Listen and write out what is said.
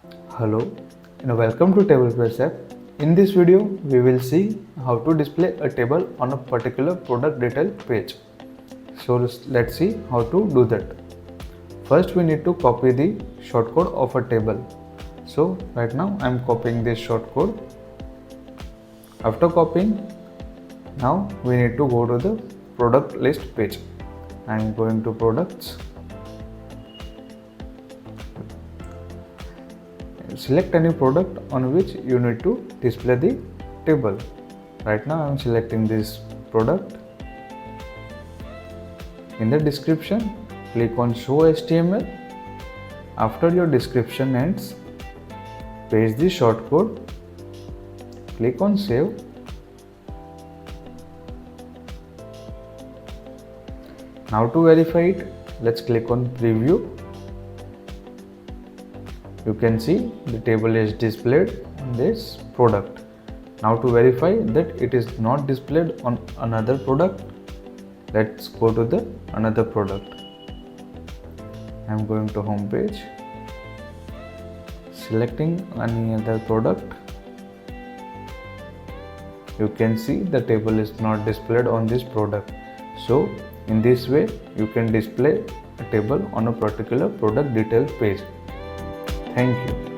Hello and welcome to TablePress app. In this video, we will see how to display a table on a particular product detail page. So let's see how to do that. First, we need to copy the shortcode of a table. So right now I am copying this shortcode. After copying, now we need to go to the product list page. I am going to products. Select any product on which you need to display the table. Right now I am selecting this product. In the description, click on show HTML. After your description ends, paste the shortcode. Click on save. Now to verify it, let's click on preview. You can see the table is displayed on this product. Now to verify that it is not displayed on another product, let's go to the another product. I am going to home page, selecting any other product. You can see the table is not displayed on this product. So in this way you can display a table on a particular product detail page. Thank you.